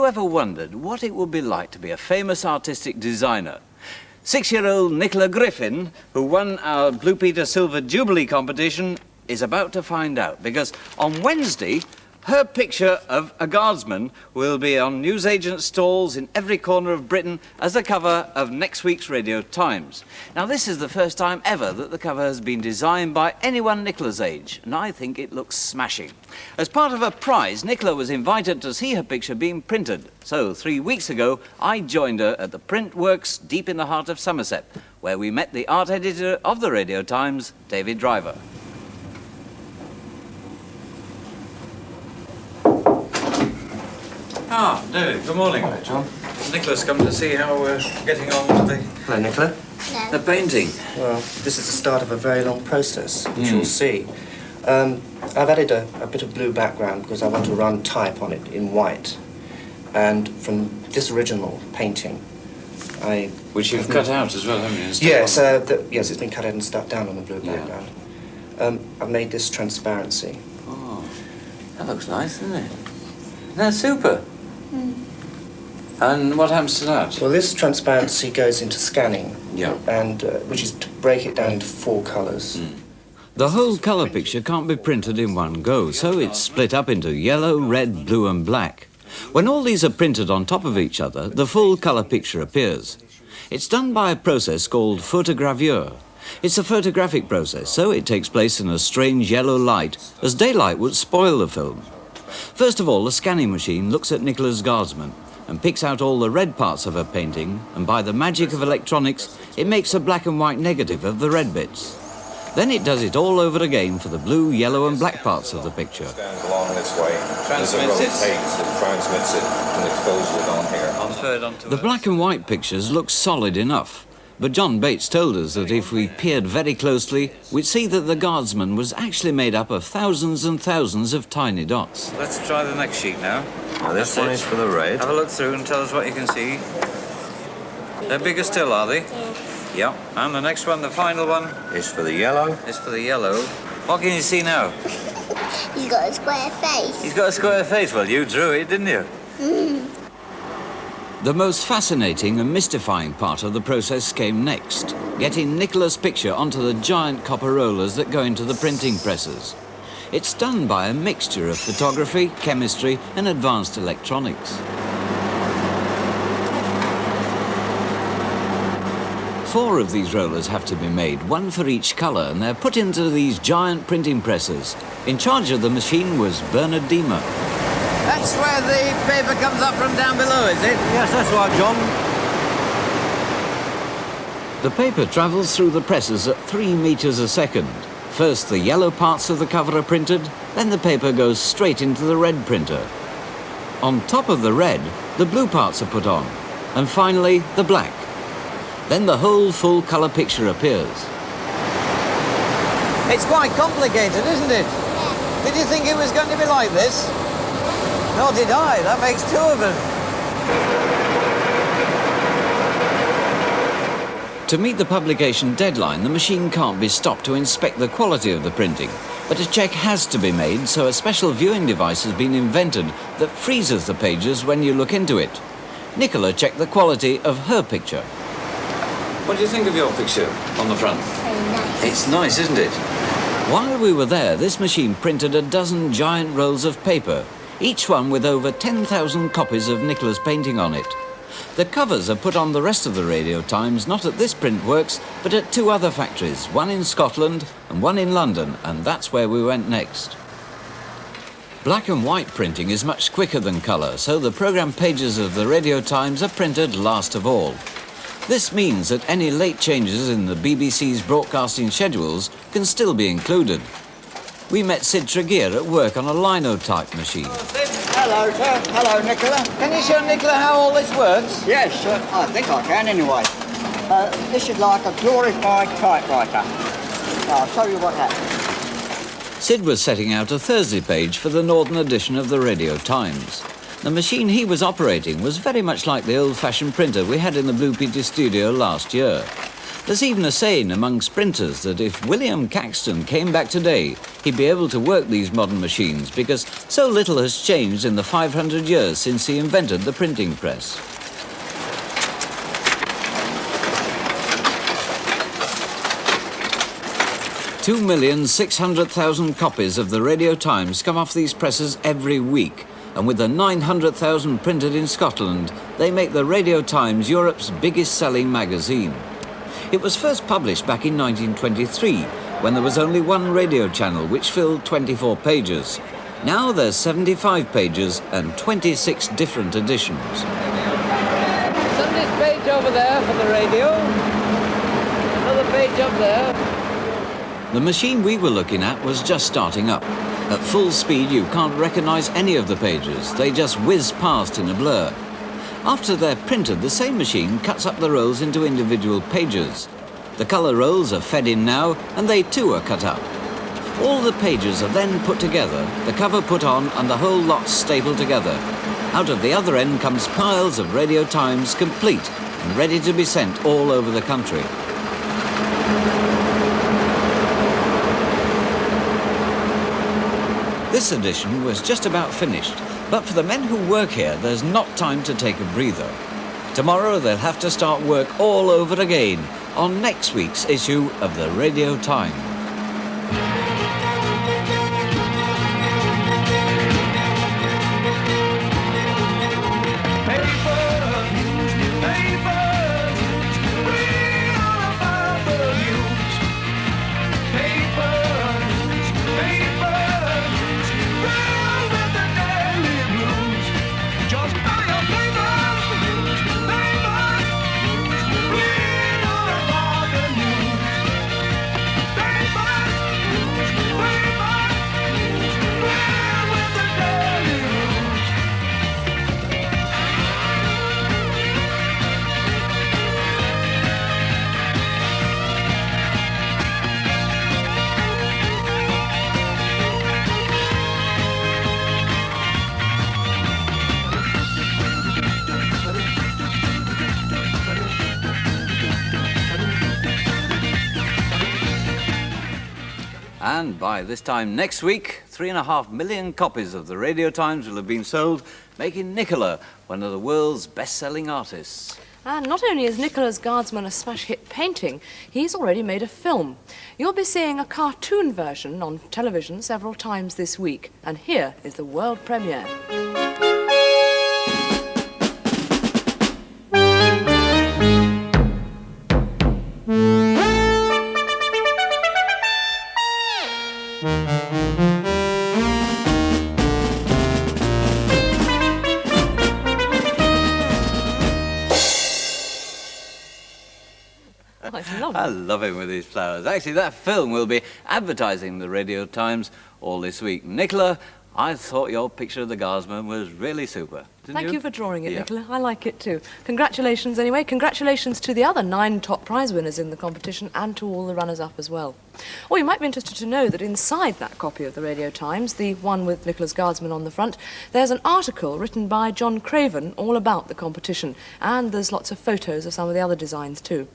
ever wondered what it would be like to be a famous artistic designer? 6-year-old Nicola Griffin, who won our Blue Peter Silver Jubilee competition, is about to find out, because on Wednesday, her picture of a guardsman will be on newsagent stalls in every corner of Britain as the cover of next week's Radio Times. Now, this is the first time ever that the cover has been designed by anyone Nicola's age, and I think it looks smashing. As part of a prize, Nicola was invited to see her picture being printed. So, 3 weeks ago, I joined her at the print works deep in the heart of Somerset, where we met the art editor of the Radio Times, David Driver. Ah, David, good morning. Hello, John. Nicola's come to see how we're getting on with the... Hello, Nicola. No. The painting. Well, this is the start of a very long process, which you'll see. I've added a bit of blue background because I want to run type on it in white. And from this original painting, Which you've cut out as well, haven't you? Yes, yes, it's been cut out and stuck down on the blue background. I've made this transparency. Oh, that looks nice, doesn't it? That's super. And what happens to that? Well, this transparency goes into scanning. Yeah. And which is to break it down into 4 colours. The whole colour picture can't be printed in one go, so it's split up into yellow, red, blue and black. When all these are printed on top of each other, the full colour picture appears. It's done by a process called photogravure. It's a photographic process, so it takes place in a strange yellow light, as daylight would spoil the film. First of all, the scanning machine looks at Nicola's guardsman and picks out all the red parts of her painting, and by the magic of electronics, it makes a black and white negative of the red bits. Then it does it all over again for the blue, yellow and black parts of the picture. Stands along this way. Transmits it. Transmits it and exposes it on here. The black and white pictures look solid enough, but John Bates told us that if we peered very closely, we'd see that the guardsman was actually made up of thousands and thousands of tiny dots. Let's try the next sheet now. Now this one is for the red. Have a look through and tell us what you can see. They're bigger still, are they? Yeah. And the next one, the final one, Is for the yellow. is for the yellow. What can you see now? He's got a square face. He's got a square face. Well, you drew it, didn't you? The most fascinating and mystifying part of the process came next, getting Nicola's picture onto the giant copper rollers that go into the printing presses. It's done by a mixture of photography, chemistry and advanced electronics. 4 of these rollers have to be made, 1 for each colour, and they're put into these giant printing presses. In charge of the machine was Bernard Deemer. That's where the paper comes up from down below, is it? Yes, that's right, John. The paper travels through the presses at 3 meters a second. First, the yellow parts of the cover are printed, then the paper goes straight into the red printer. On top of the red, the blue parts are put on, and finally, the black. Then the whole full colour picture appears. It's quite complicated, isn't it? Did you think it was going to be like this? Nor did I. That makes 2 of them. To meet the publication deadline, the machine can't be stopped to inspect the quality of the printing. But a check has to be made, so a special viewing device has been invented that freezes the pages when you look into it. Nicola checked the quality of her picture. What do you think of your picture on the front? Very nice. It's nice, isn't it? While we were there, this machine printed a dozen giant rolls of paper, each one with over 10,000 copies of Nicola's painting on it. The covers are put on the rest of the Radio Times, not at this print works, but at 2 other factories, one in Scotland and one in London, and that's where we went next. Black and white printing is much quicker than colour, so the programme pages of the Radio Times are printed last of all. This means that any late changes in the BBC's broadcasting schedules can still be included. We met Sid Tregear at work on a linotype machine. Hello, sir. Hello, Nicola. Can you show Nicola how all this works? Yes, I think I can anyway. This is like a glorified typewriter. I'll show you what happens. Sid was setting out a Thursday page for the Northern edition of the Radio Times. The machine he was operating was very much like the old-fashioned printer we had in the Blue Peter studio last year. There's even a saying among sprinters that if William Caxton came back today, he'd be able to work these modern machines because so little has changed in the 500 years since he invented the printing press. $2,600,000 copies of the Radio Times come off these presses every week, and with the 900,000 printed in Scotland, they make the Radio Times Europe's biggest-selling magazine. It was first published back in 1923, when there was only one radio channel which filled 24 pages. Now there's 75 pages and 26 different editions. Sunday's page over there for the radio. Another page up there. The machine we were looking at was just starting up. At full speed, you can't recognise any of the pages. They just whiz past in a blur. After they're printed, the same machine cuts up the rolls into individual pages. The colour rolls are fed in now, and they too are cut up. All the pages are then put together, the cover put on, and the whole lot stapled together. Out of the other end comes piles of Radio Times complete and ready to be sent all over the country. This edition was just about finished, but for the men who work here, there's not time to take a breather. Tomorrow they'll have to start work all over again on next week's issue of the Radio Times. And by this time next week, 3.5 million copies of the Radio Times will have been sold, making Nicola one of the world's best-selling artists. And not only is Nicola's Guardsman a smash hit painting, he's already made a film. You'll be seeing a cartoon version on television several times this week. And here is the world premiere. I love him with his flowers. Actually, that film will be advertising the Radio Times all this week. Nicola, I thought your picture of the Guardsman was really super. Thank you for drawing it, Nicola. I like it too. Congratulations anyway. Congratulations to the other 9 top prize winners in the competition and to all the runners-up as well. Or you might be interested to know that inside that copy of the Radio Times, the one with Nicola's Guardsman on the front, there's an article written by John Craven all about the competition, and there's lots of photos of some of the other designs too.